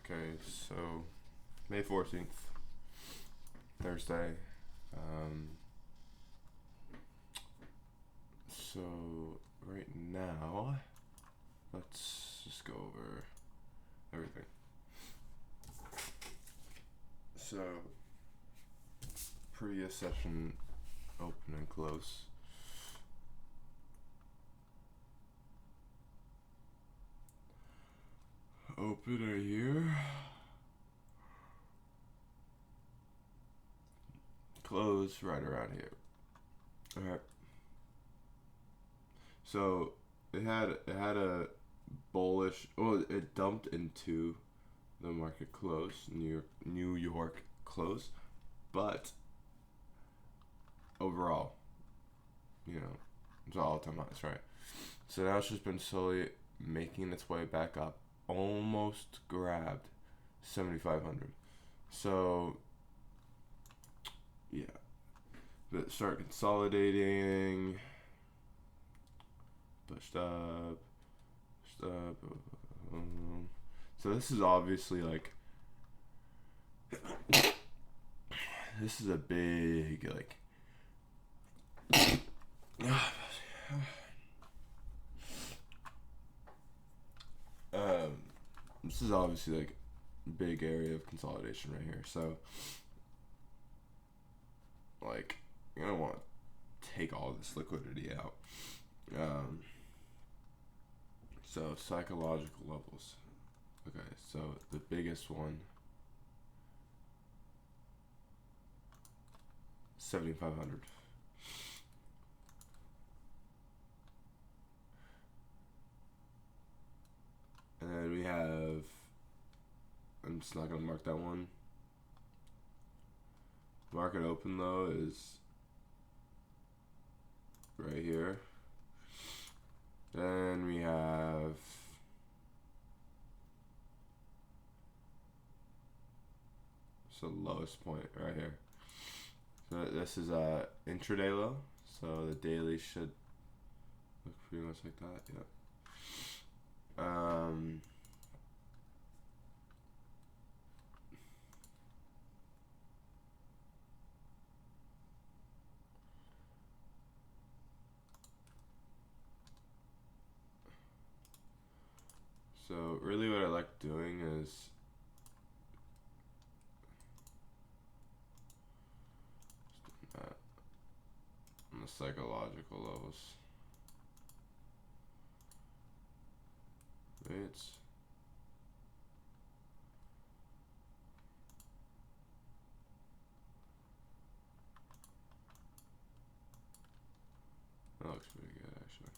Okay, so May 14th, Thursday. So right now, let's just go over everything. So previous session, open and close. Open right here. Close right around here. Alright. So it had a bullish. Well, it dumped into the market close, New York close, but overall, it's all time highs, right? So now it's just been slowly making its way back up, almost grabbed 7,500. So yeah, but start consolidating, pushed up. So this is obviously like, this is a big like. This is obviously like a big area of consolidation right here. So like you're gonna want to take all this liquidity out. So psychological levels. Okay, so the biggest one, 7,500. And then we have, I'm just not gonna mark that one. Market open though is right here. Then we have the lowest point right here. So this is a intraday low. So the daily should look pretty much like that. Yeah. So really what I like doing is on the psychological levels. Rates. That looks pretty good actually.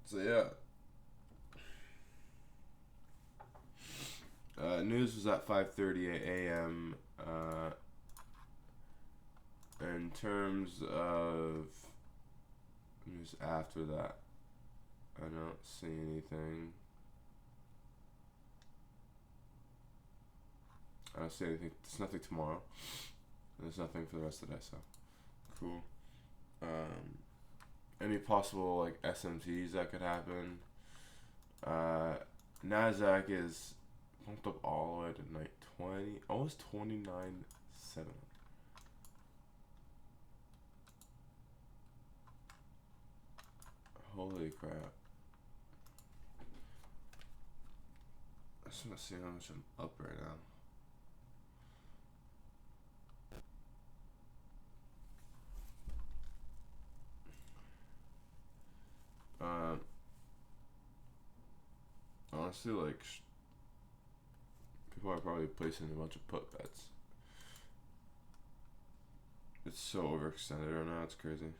So yeah. News was at 5:30 a.m. In terms of news after that, I don't see anything. I don't see anything. There's nothing tomorrow. There's nothing for the rest of the day, so cool. Any possible like SMTs that could happen? Nasdaq is pumped up all the way to 20, almost 29.7. Holy crap! I just want to see how much I'm up right now. Honestly, like people are probably placing a bunch of put bets. It's so overextended right now. It's crazy.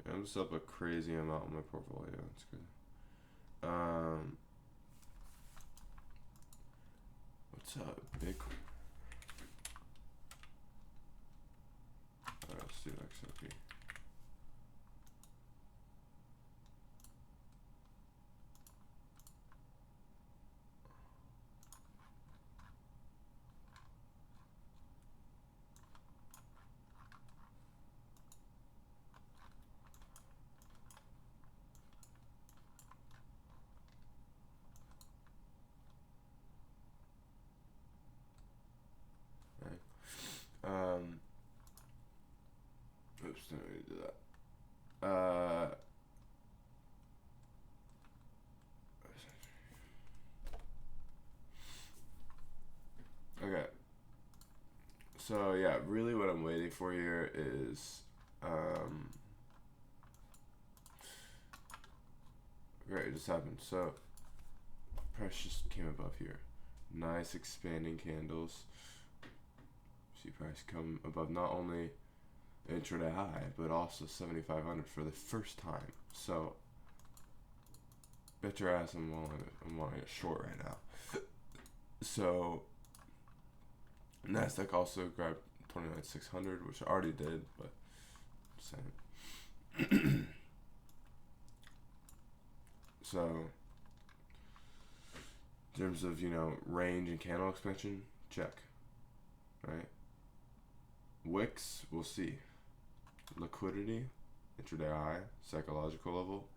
Yeah, I'm just up a crazy amount in my portfolio. It's good. What's up, Bitcoin? Let's do XRP. So yeah, really what I'm waiting for here is great, it just happened. So price just came above here. Nice expanding candles. See price come above not only intraday high, but also 7,500 for the first time. So bet your ass I'm wanting it short right now. So Nasdaq also grabbed 29,600, which I already did, but same. So in terms of, you know, range and candle expansion, check. Right? Wicks, we'll see. Liquidity, intraday high, psychological level,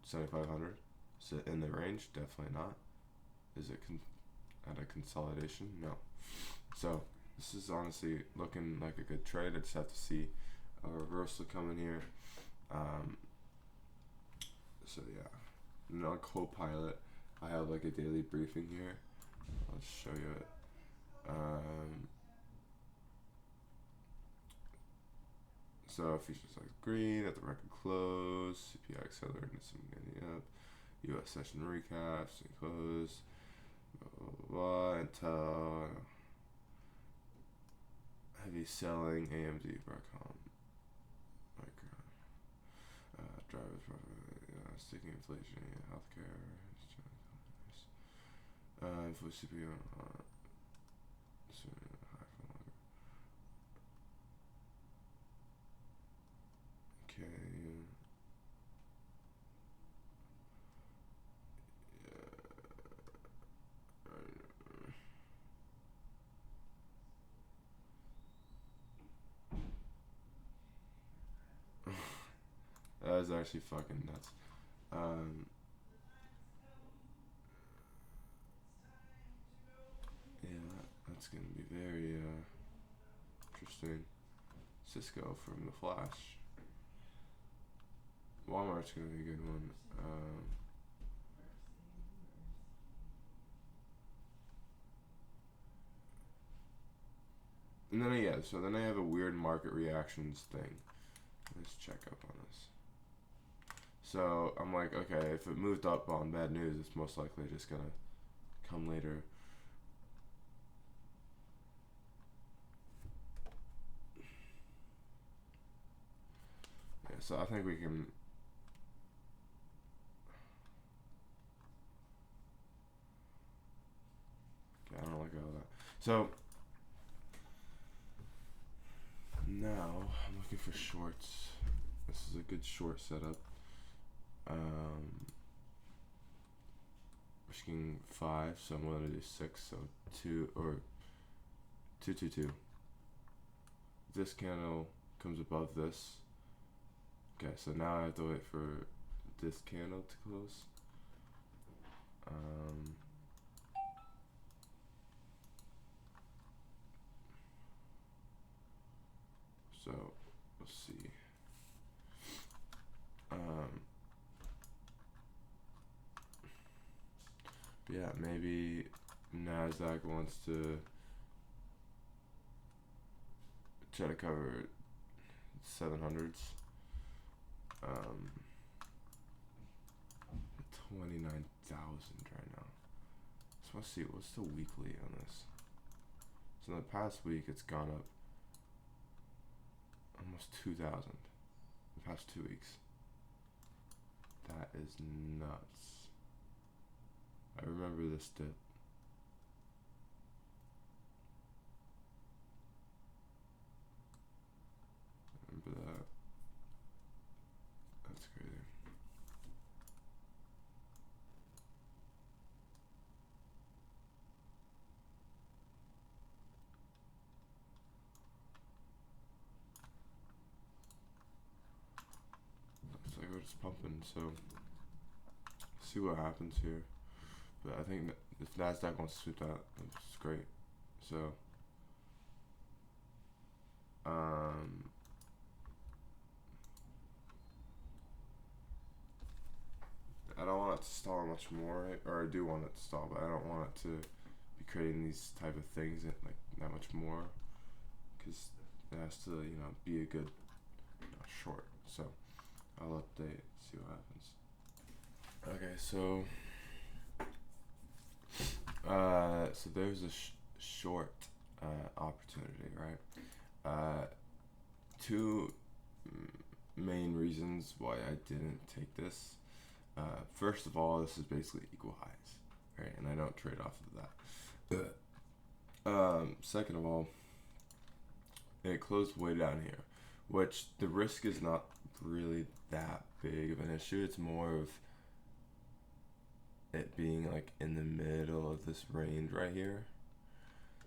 7,500. Is it in the range? Definitely not. Is it at a consolidation? No. So this is honestly looking like a good trade. I just have to see a reversal coming here. So yeah, and on Copilot, I have like a daily briefing here. I'll show you it. So features like green at the record close, CPI accelerating some getting up, U.S. session recaps and close, blah, Intel, heavy selling, AMD, Broadcom, Micron, drivers, sticking inflation, healthcare, info CPU, okay. That was actually fucking nuts. Yeah, that's gonna be very interesting. Cisco from the Flash. Walmart's gonna be a good one. And then so then I have a weird market reactions thing. Let's check up on this. So I'm like, okay, if it moved up on bad news, it's most likely just gonna come later. Yeah, so I think we can. Okay, I don't like all that. So now I'm looking for shorts. This is a good short setup. Risking 5, so I'm willing to do 6. So 2 or 222. This candle comes above this. Okay, so now I have to wait for this candle to close. So let's see. Yeah, maybe Nasdaq wants to try to cover 700s. 29,000 right now. So let's see, what's the weekly on this? So in the past week, it's gone up almost 2,000. The past 2 weeks. That is nuts. I remember this dip. Remember that. That's crazy. Looks like we're just pumping, so see what happens here. But I think that if Nasdaq wants to sweep that, it's great. So I don't want it to stall much more, or I do want it to stall, but I don't want it to be creating these type of things at like that much more, because it has to, you know, be a good short. So I'll update, see what happens. Okay, so so there's a short opportunity, right? Two main reasons why I didn't take this. First of all, this is basically equal highs, right? And I don't trade off of that. Second of all, it closed way down here, which the risk is not really that big of an issue. It's more of it being like in the middle of this range right here,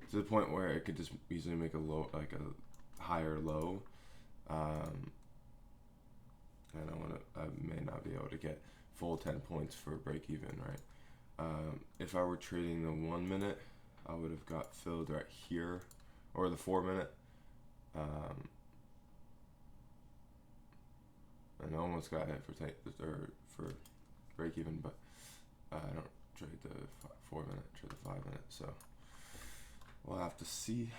to the point where it could just easily make a low, like a higher low. And I may not be able to get full 10 points for break even, right? If I were trading the 1 minute, I would have got filled right here, or the 4 minute. And I almost got hit for break even, but I don't trade the 4 minute, trade the 5 minute. So we'll have to see.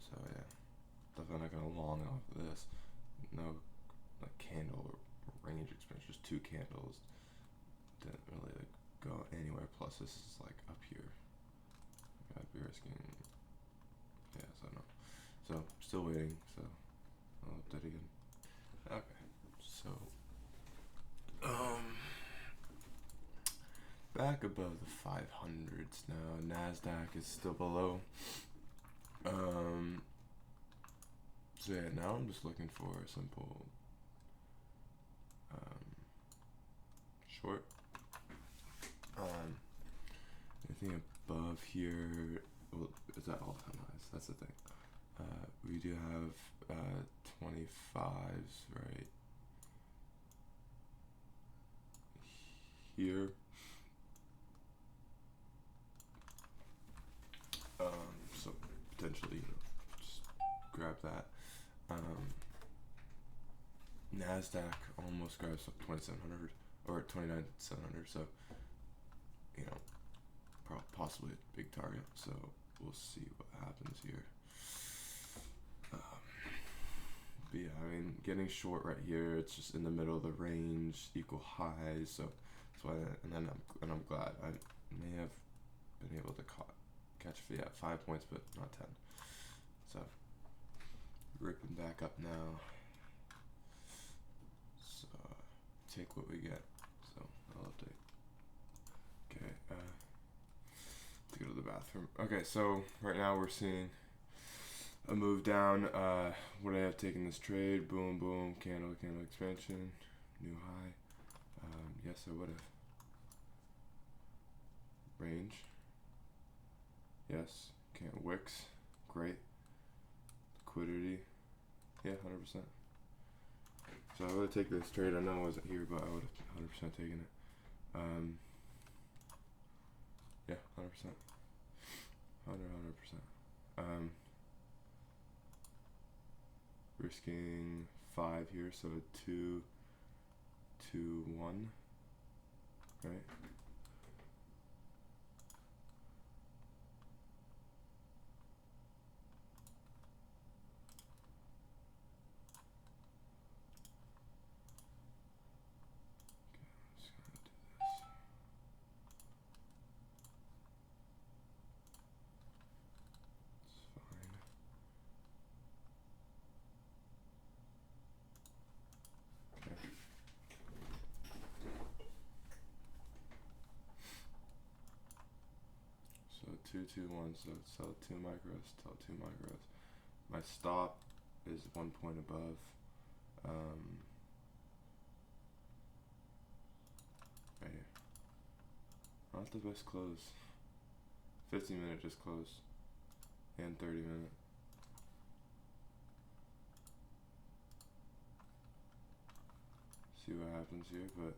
So yeah, definitely not gonna long off of this. No, like candle or range expansion, just 2 candles. Didn't really like go anywhere. Plus this is like up here. I'd be risking. Yeah, so no. So still waiting. So I'll update again. Okay, so back above the 500s now. Nasdaq is still below. So yeah, now I'm just looking for a simple short. Anything above here, well, is that all time highs? That's the thing. We do have 25s right here. So potentially, you know, just grab that. Nasdaq almost grabs 2,700 or 29,700. So, you know, possibly a big target. So we'll see what happens here. But yeah, I mean, getting short right here, it's just in the middle of the range, equal highs. So that's why, and I'm glad I may have been able to catch 5 points, but not 10. So ripping back up now. So take what we get. So I'll update. Okay, to go to the bathroom. Okay, so right now we're seeing a move down. Would I have taken this trade? Boom, boom, candle expansion, new high. Yes, I would have. Range. Yes. Can't wicks. Great. Liquidity. Yeah, 100%. So I would have taken this trade. I know it wasn't here, but I would have 100% taken it. Yeah, 100%. 100%. Risking 5 here, so 2, 2, 1. Right? So 2, 2, 1. So sell 2 micros, sell 2 micros. My stop is 1 point above. Right here. Not the best close. 15-minute just closed. And 30-minute. See what happens here, but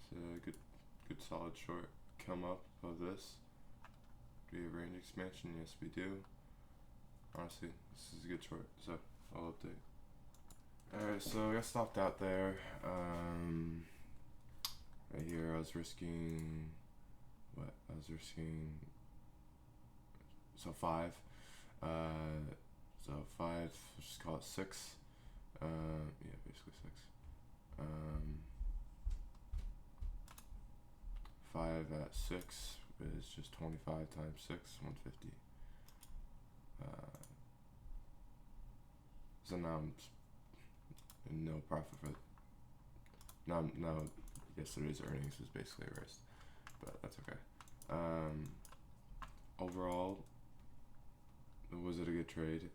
it's a good solid short. Come up of this. Do we have range expansion? Yes, we do. Honestly, this is a good short, so I'll update. Alright, so I got stopped out there. Right here, I was risking what? I was risking so 5. So 5. Just call it 6. Yeah, basically 6. 5 at 6 is just 25 times 6, 150. So now I'm in no profit for. Now yesterday's earnings was basically erased, but that's okay. Overall, was it a good trade?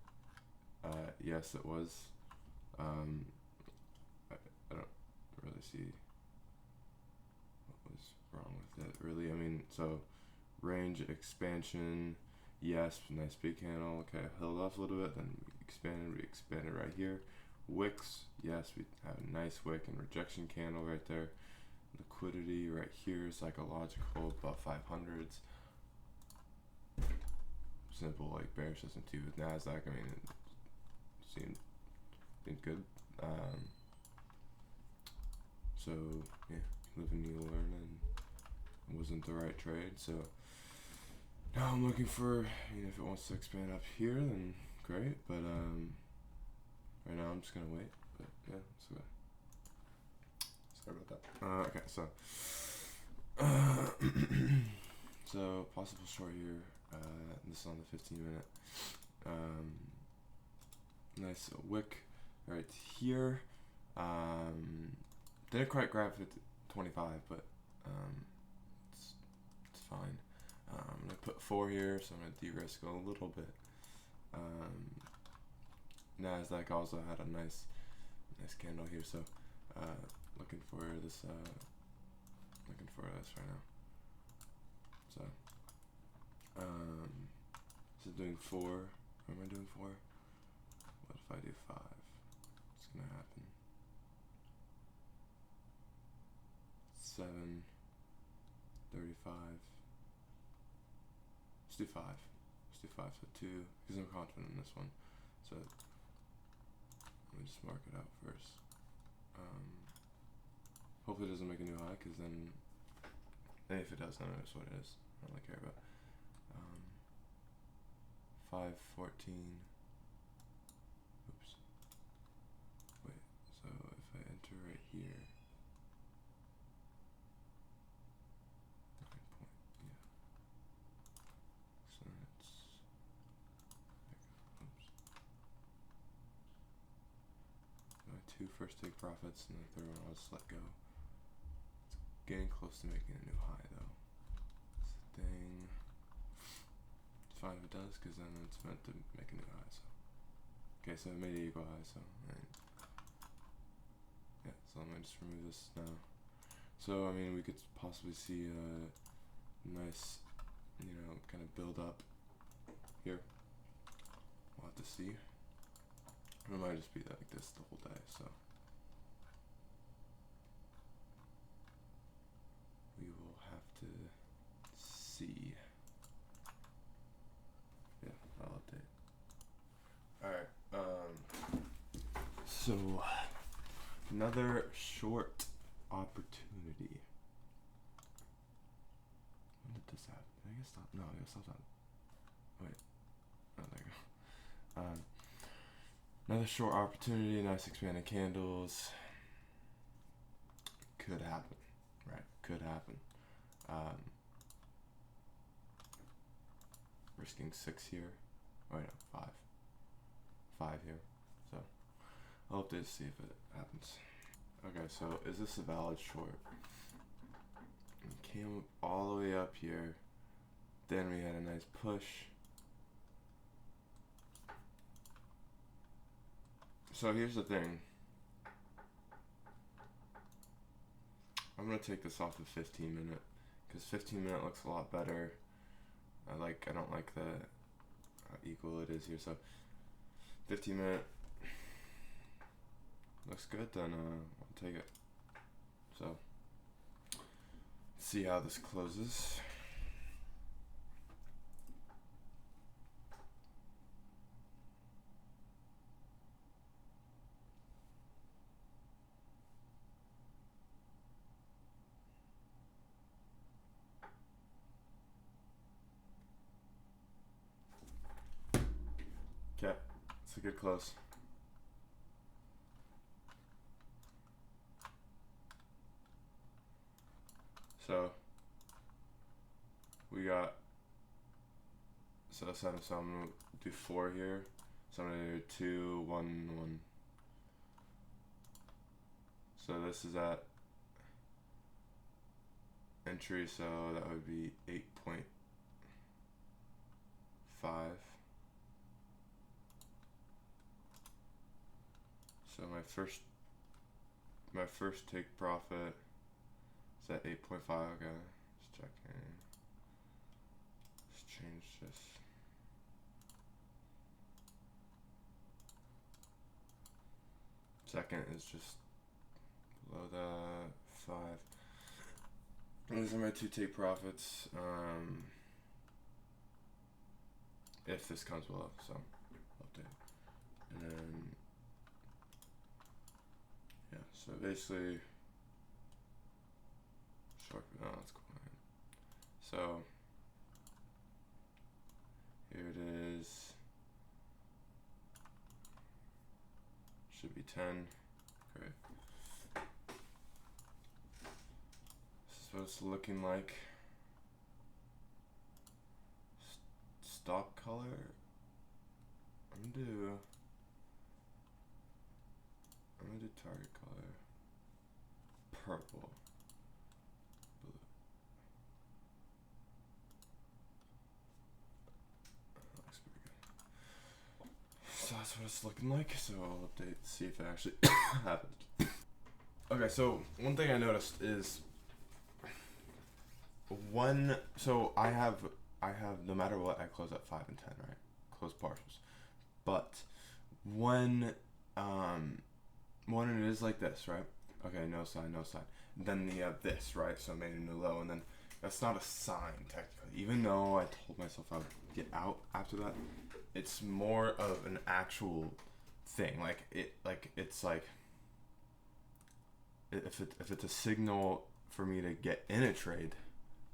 Yes, it was. I don't really see what was wrong with it, really. I mean, so range expansion, yes, nice big candle. Okay, held off a little bit, then we expanded right here. Wicks, yes, we have a nice wick and rejection candle right there. Liquidity right here, psychological, above 500s. Simple, like bearish system too with Nasdaq. I mean, it seemed good. So yeah, live and you learn, and it wasn't the right trade. So now I'm looking for, if it wants to expand up here, then great. But right now I'm just gonna wait. But yeah, it's okay. Sorry about that. Okay, so so possible short here. This is on the 15-minute. Nice wick right here. Didn't quite grab 25, but it's fine. I'm gonna put 4 here, so I'm gonna de-risk a little bit. Nasdaq also had a nice candle here, so looking for this right now. So so doing 4. What am I doing 4? What if I do 5? What's gonna happen? 7, 35. Let's do 5. Let's do 5. So 2, because I'm confident in this one. So let me just mark it out first. Hopefully it doesn't make a new high, because then if it does, then that's what it is. I don't really care about. 514. Oops. Wait. So if I enter right here. Okay, point. Yeah. So it's. Oops. My 2 first take profits, and the third one I'll just let go. It's getting close to making a new high, though. That's the thing. It's fine if it does, because then it's meant to make a new high. So okay, so it made an equal high. So yeah. So let me just remove this now. So I mean, we could possibly see a nice, kind of build up here. We'll have to see. It might just be like this the whole day. So we will have to see. Yeah, I'll update. Alright, so another short opportunity. When did this happen? Did I get stopped? No, I got stopped on. Wait. Oh, there you go. Another short opportunity, nice expanded candles. Could happen, right? Could happen. Risking 6 here. Oh, no, 5. 5 here. So I'll update to see if it happens. Okay, so is this a valid short? It came all the way up here. Then we had a nice push. So here's the thing. I'm gonna take this off of 15-minute, because 15-minute looks a lot better. I don't like the how equal it is here. So 15-minute looks good. Then I'll take it. So let's see how this closes. a good close. So we got so I'm gonna do 4 here. So I'm gonna do 2, 1, 1. So this is at entry, so that would be 8.5. So my first take profit is at 8.5. Okay, just checking. Let's change this. Second is just below that 5. These are my 2 take profits. If this comes below, so update, and then yeah. So basically, short. Oh, that's cool. So here it is. Should be 10. Great. This is what it's looking like. Stock color. I'm gonna do target color. Purple. Blue. That looks pretty good. So that's what it's looking like. So I'll update, see if it actually happens. Okay, so one thing I noticed is so I have no matter what, I close at 5 and 10, right? Close partials. But when it is like this, right? Okay, no sign. Then you have this, right? So I made a new low, and then that's not a sign technically. Even though I told myself I would get out after that, it's more of an actual thing. It's like if it's a signal for me to get in a trade,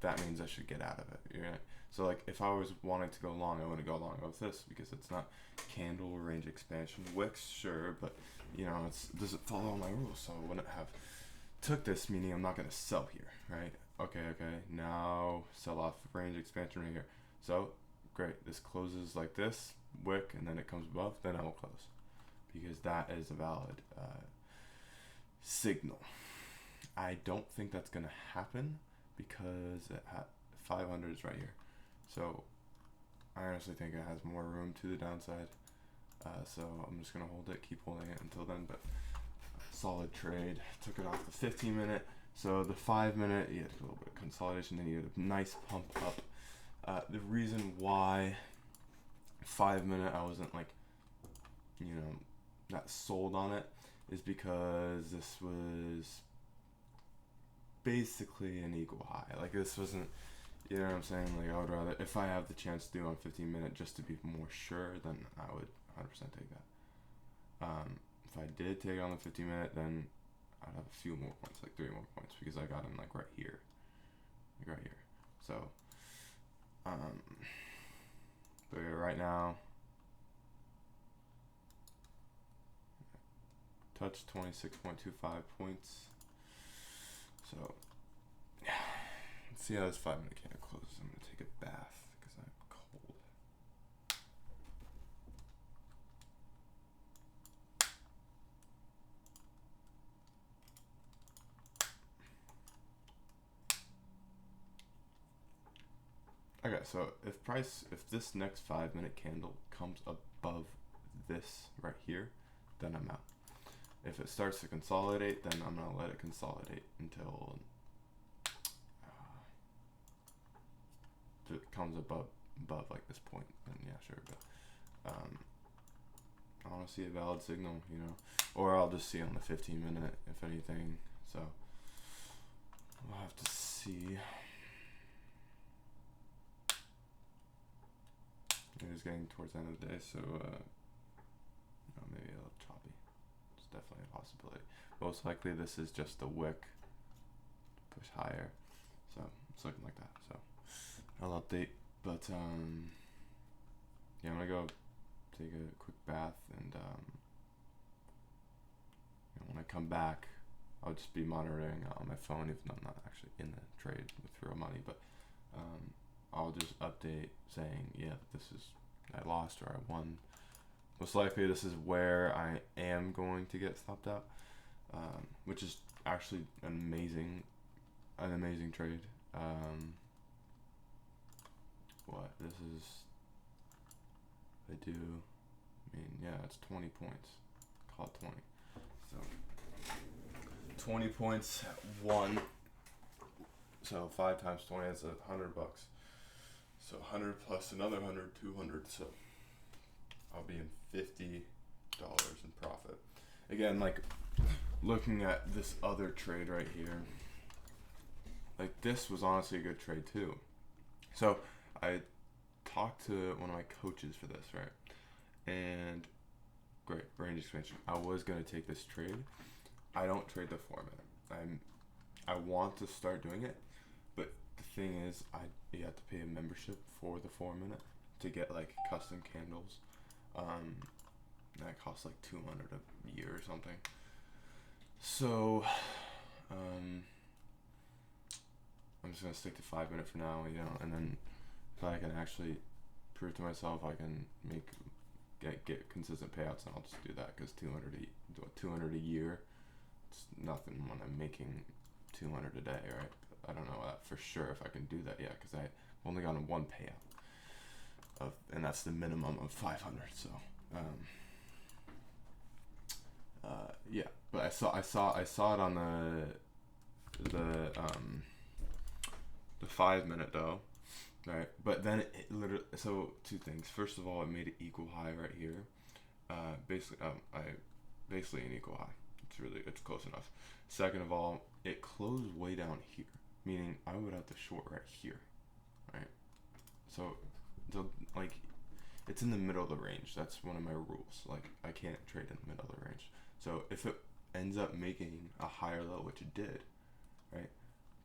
that means I should get out of it. Right? So like if I was wanting to go long, I wouldn't go long with this because it's not candle range expansion. Wicks, sure, but you know, it doesn't follow my rules, so I wouldn't have took this, meaning I'm not gonna sell here, right? Okay, now sell off range expansion right here. So great, this closes like this, wick, and then it comes above, then I will close because that is a valid signal. I don't think that's gonna happen because at 500 is right here. So I honestly think it has more room to the downside. So I'm just gonna hold it, keep holding it until then. But solid trade. Took it off the 15 minute. So the 5 minute, you had a little bit of consolidation. Then you had a nice pump up. The reason why 5 minute I wasn't like, not sold on it is because this was basically an equal high. Like this wasn't, you know what I'm saying? Like I would rather, if I have the chance to do on 15 minute just to be more sure, then I would 100% take that. If I did take on the 15 minute, then I'd have a few more points, like 3 more points, because I got him like right here. So, but yeah, right now, touch 26.25 points. So, let's see how this 5 minute candle closes. I'm gonna take a bath because I'm cold. Okay, so if this next 5 minute candle comes above this right here, then I'm out. If it starts to consolidate, then I'm gonna let it consolidate until if it comes above like this point, then yeah, sure. But I want to see a valid signal, or I'll just see on the 15 minute if anything. So we'll have to see. It is getting towards the end of the day, so maybe a little choppy. It's definitely a possibility. Most likely this is just the wick push higher, so it's looking like that. So I'll update, but yeah, I'm gonna go take a quick bath, and when I come back, I'll just be monitoring on my phone, even though I'm not actually in the trade with real money, but I'll just update saying, yeah, this is, I lost or I won. Most likely this is where I am going to get stopped out, which is actually an amazing trade. What this is, I do, I mean, yeah, it's 20 points, call it 20, so 20 points, one, so 5 times 20, that's $100, so 100 plus another 100, 200, so I'll be in $50 in profit. Again, like, looking at this other trade right here, like, this was honestly a good trade too. So I talked to one of my coaches for this, right? And great, range expansion. I was gonna take this trade. I don't trade the 4 minute. I want to start doing it, but the thing is, you have to pay a membership for the 4 minute to get like custom candles. That costs like $200 a year or something. So, I'm just gonna stick to 5 minute for now, and then if I can actually prove to myself I can get consistent payouts, then I'll just do that, because $200 a year, it's nothing when I'm making $200 a day, right? But I don't know that for sure if I can do that yet, because I've only gotten one payout and that's the minimum of 500. So yeah, but I saw it on the 5 minute though, right? But then it literally, so two things. First of all, it made it equal high right here. Basically an equal high. It's close enough. Second of all, it closed way down here, meaning I would have to short right here, right? So like, it's in the middle of the range. That's one of my rules. Like, I can't trade in the middle of the range. So if it ends up making a higher low, which it did, right?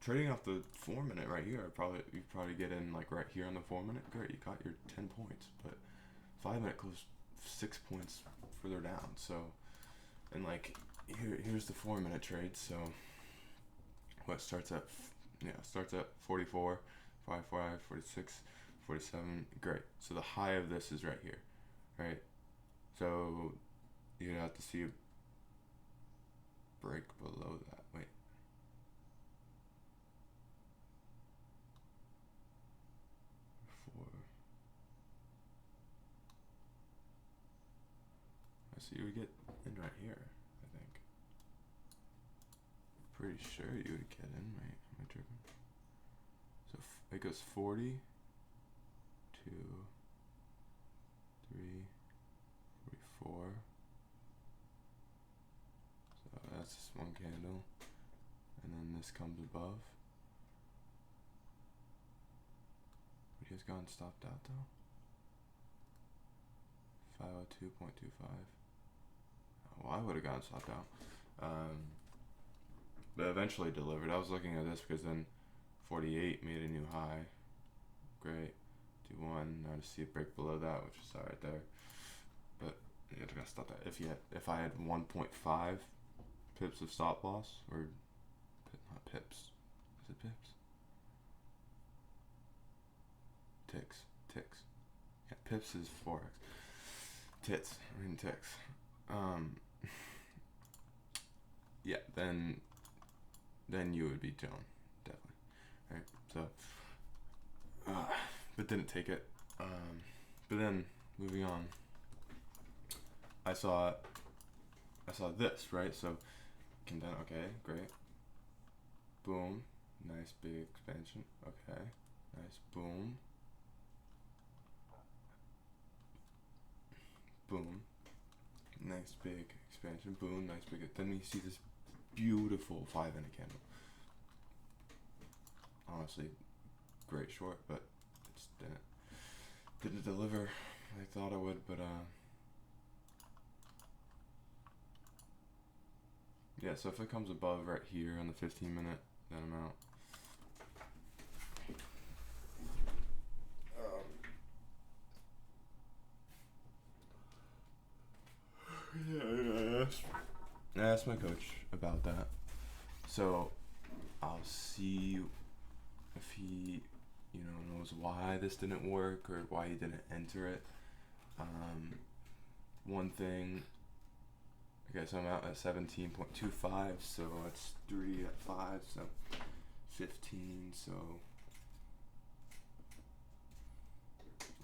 Trading off the 4 minute right here, you probably get in like right here on the 4 minute. Great, you got your 10 points. But 5 minute closed 6 points further down. So, and like here's the 4 minute trade. So what starts at 44, 45, 46, 47. Great. So the high of this is right here, right? So you have to see a break below that. Wait. So you would get in right here, I think. Pretty sure you would get in, right? Am I tripping? So it goes 40, 2, 3, 44. So that's just one candle. And then this comes above. Would he has gotten stopped out though? 502.25. Well, I would have gotten stopped out. But eventually delivered. I was looking at this because then 48 made a new high. Great. Do one. Now to see it break below that, which is right there. But you have to stop that. If I had 1.5 pips of stop loss, or not pips. Is it pips? Ticks. Yeah, pips is forex. Ticks. Yeah, then you would be Joan, definitely, right? So, but didn't take it. But then moving on, I saw this, right? So, okay, great. Boom, nice big expansion. Okay, nice boom. Boom. Nice big expansion. Boom. Nice big. Then we see this beautiful 5 minute candle. Honestly, great short, but it just didn't deliver like I thought it would. But yeah. So if it comes above right here on the 15 minute, then I'm out. I asked my coach about that. So I'll see if he, knows why this didn't work or why he didn't enter it. One thing. Okay, so I'm out at 17.25, so that's 3 at 5, so 15, so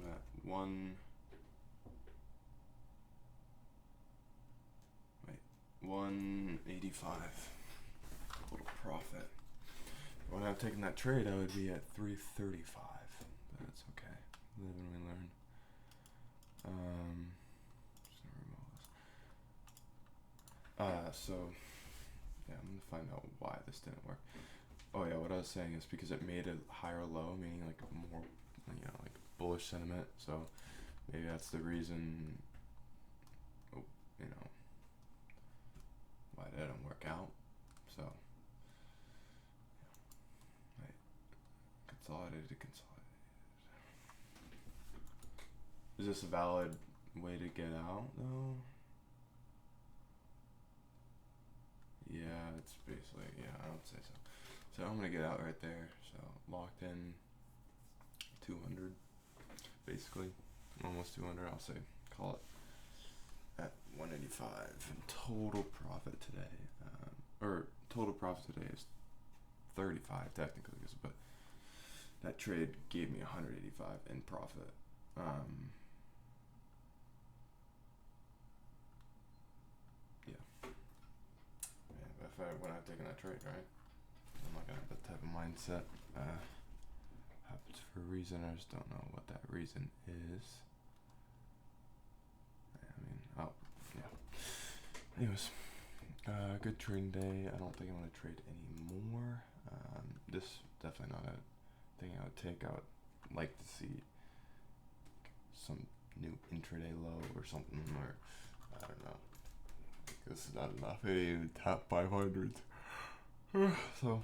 at 185 total profit. When I've taken that trade, I would be at 335, but that's okay. Live and we learn. Just gonna remove this. So yeah, I'm gonna find out why this didn't work. Oh yeah, what I was saying is because it made a higher low, meaning like more, like bullish sentiment. So maybe that's the reason, why it didn't work out. So yeah, right. Consolidated. Is this a valid way to get out though? Yeah, it's basically, I would say so. So I'm gonna get out right there. So locked in 200, basically, almost 200. I'll say, call it at 185. And total profit today, or total profit today is 35 technically, but that trade gave me 185 in profit. When I've taken that trade, right? I'm not gonna have that type of mindset. Happens for a reason. I just don't know what that reason is. Anyways, good trading day. I don't think I'm gonna trade anymore. This definitely not a thing I would take. I would like to see some new intraday low or something, or I don't know. This is not enough. It ain't even top 500. So